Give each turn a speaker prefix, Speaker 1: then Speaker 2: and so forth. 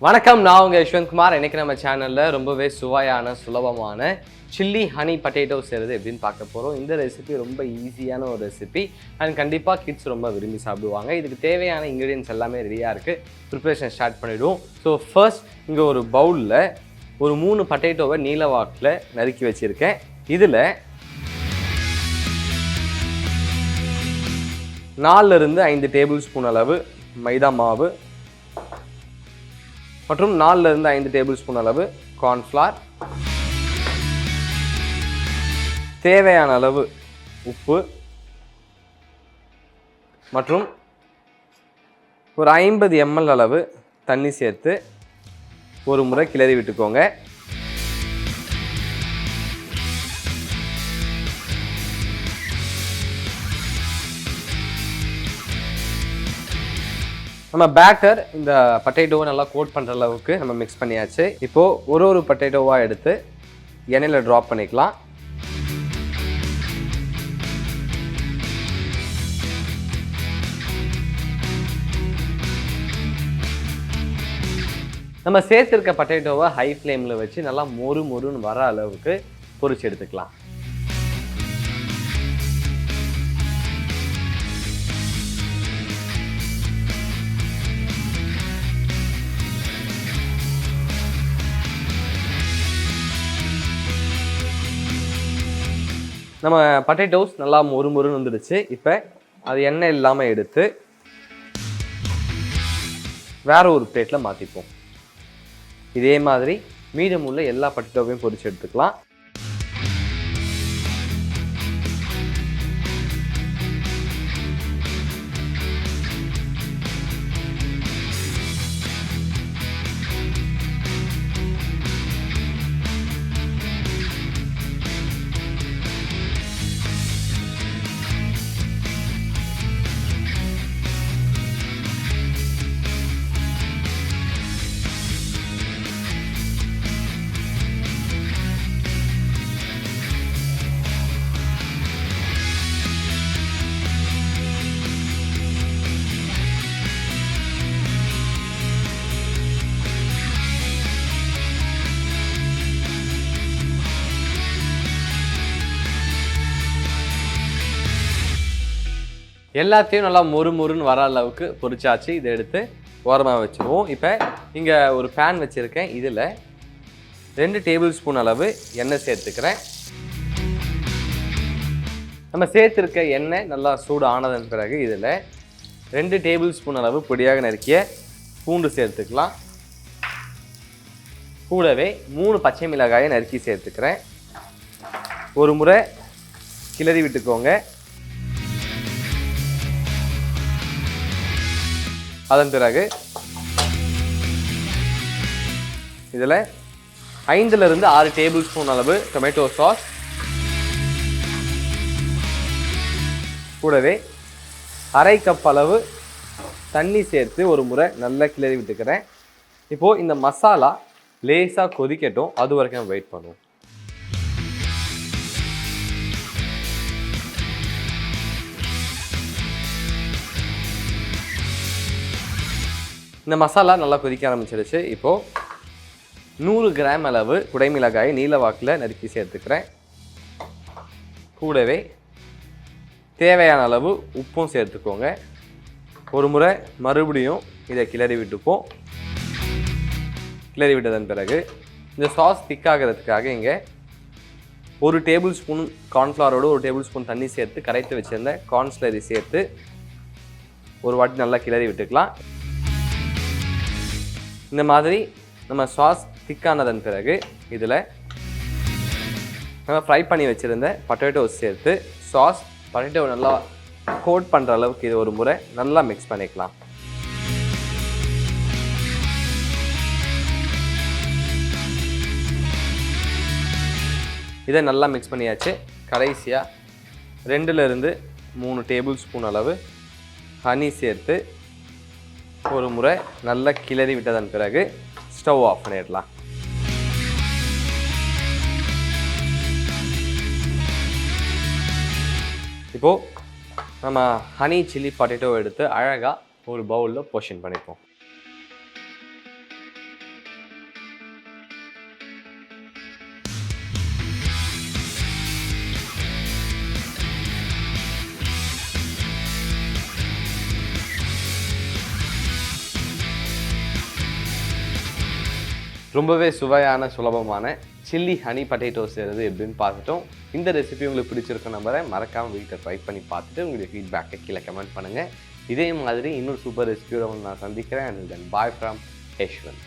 Speaker 1: வணக்கம், நான் உங்கள் யஷ்வந்த் குமார். இன்றைக்கி நம்ம சேனலில் ரொம்பவே சுவையான சுலபமான சில்லி ஹனி பொட்டேட்டோ செய்கிறது எப்படின்னு பார்க்க போகிறோம். இந்த ரெசிபி ரொம்ப ஈஸியான ஒரு ரெசிபி அண்ட் கண்டிப்பாக கிட்ஸ் ரொம்ப விரும்பி சாப்பிடுவாங்க. இதுக்கு தேவையான இன்க்ரீடியன்ஸ் எல்லாமே ரெடியாக இருக்குது. ப்ரிப்ரேஷன் ஸ்டார்ட் பண்ணிவிடுவோம். ஸோ ஃபர்ஸ்ட் இங்கே ஒரு பவுலில் ஒரு 3 பொட்டேட்டோவை நீல வாக்கில் நறுக்கி வச்சுருக்கேன். இதில் 4 to 5 டேபிள் ஸ்பூன் அளவு மைதா மாவு மற்றும் 4 to 5 டேபிள் ஸ்பூன் அளவு கார்ன்ஃப்ளவர், தேவையான அளவு உப்பு மற்றும் ஒரு 50 ml அளவு தண்ணி சேர்த்து ஒரு முறை கிளறி விட்டுக்கோங்க. நம்ம பேட்டர் இந்த பொட்டேட்டோவை நல்லா கோட் பண்ணுற அளவுக்கு நம்ம மிக்ஸ் பண்ணியாச்சு. இப்போது ஒரு பொட்டேட்டோவாக எடுத்து எண்ணெயில் ட்ராப் பண்ணிக்கலாம். நம்ம சேர்த்துருக்க பொட்டேட்டோவை ஹை ஃப்ளேமில் வச்சு நல்லா மொறுன்னு வர அளவுக்கு பொரிச்சு எடுத்துக்கலாம். நம்ம பொட்டேட்டோஸ் நல்லா மொறுன்னு வந்துடுச்சு. இப்போ அது எண்ணெய் இல்லாமல் எடுத்து வேற ஒரு பிளேட்டில் மாற்றிப்போம். இதே மாதிரி மீதம் உள்ள எல்லா பொட்டேட்டோவையும் பொரிச்சு எடுத்துக்கலாம். எல்லாத்தையும் நல்லா மொறுன்னு வர அளவுக்கு பொரிச்சாச்சு. இதை எடுத்து ஓரமாக வச்சுருவோம். இப்போ இங்கே ஒரு பேன் வச்சுருக்கேன். இதில் 2 டேபிள் ஸ்பூன் அளவு எண்ணெய் சேர்த்துக்கிறேன். நம்ம சேர்த்துருக்க எண்ணெய் நல்லா சூடு ஆனதன் பிறகு இதில் 2 டேபிள் ஸ்பூன் அளவு பொடியாக நறுக்கிய பூண்டு சேர்த்துக்கலாம். கூடவே 3 பச்சை மிளகாயை நறுக்கி சேர்த்துக்கிறேன். ஒரு முறை கிளறி விட்டுக்கோங்க. அதன் பிறகு இதில் 5 to 6 டேபிள் ஸ்பூன் அளவு டொமேட்டோ சாஸ், கூடவே 1/2 கப் அளவு தண்ணி சேர்த்து ஒரு முறை நல்லா கிளறி விட்டுக்கிறேன். இப்போது இந்த மசாலா லேசாக கொதிக்கட்டும், அது வரைக்கும் வெயிட் பண்ணுவோம். இந்த மசாலா நல்லா கொதிக்க ஆரம்பிச்சிருச்சு. இப்போது 100 கிராம் அளவு குடைமிளகாய் நீல வாக்கில் நறுக்கி சேர்த்துக்கிறேன். கூடவே தேவையான அளவு உப்பும் சேர்த்துக்கோங்க. ஒரு முறை மறுபடியும் இதை கிளறி விட்டுப்போம். கிளறி விட்டதன் பிறகு இந்த சாஸ் திக்காகிறதுக்காக இங்கே 1 டேபிள் ஸ்பூன் கார்ன்ஃப்ளவரோடு 1 டேபிள் ஸ்பூன் தண்ணி சேர்த்து கரைத்து வச்சுருந்த கார்ன்ஸ்லரி சேர்த்து ஒரு வாட்டி நல்லா கிளறி விட்டுக்கலாம். இந்த மாதிரி நம்ம சாஸ் திக்கானதன் பிறகு இதில் நம்ம ஃப்ரை பண்ணி வச்சுருந்த பொட்டேட்டோஸ் சேர்த்து சாஸ் பொட்டேட்டோ நல்லா கோட் பண்ணுற அளவுக்கு இது ஒரு முறை நல்லா மிக்ஸ் பண்ணிக்கலாம். இதை நல்லா மிக்ஸ் பண்ணியாச்சு. கடைசியாக 2 to 3 டேபிள் ஸ்பூன் அளவு ஹனி சேர்த்து ஒரு முறை நல்லா கிளறி விட்டதன் பிறகு ஸ்டவ் ஆஃப் பண்ணிடலாம். இப்போது நம்ம ஹனி சில்லி பொட்டேட்டோ எடுத்து அழகாக ஒரு பவுலில் போர்ஷன் பண்ணிப்போம். ரொம்பவே சுவையான சுலபமான சில்லி ஹனி பட்டேட்டோ செய்கிறது எப்படின்னு பார்த்துட்டோம். இந்த ரெசிபி உங்களுக்கு பிடிச்சிருக்கும் நம்பரை மறக்காமல் வீட்டில் ட்ரை பண்ணி பார்த்துட்டு உங்களுடைய ஃபீட்பேக்கை கீழே கமெண்ட் பண்ணுங்கள். இதே மாதிரி இன்னொரு சூப்பர் ரெசிபியோட நான் சந்திக்கிறேன். And then bye from Yashwant.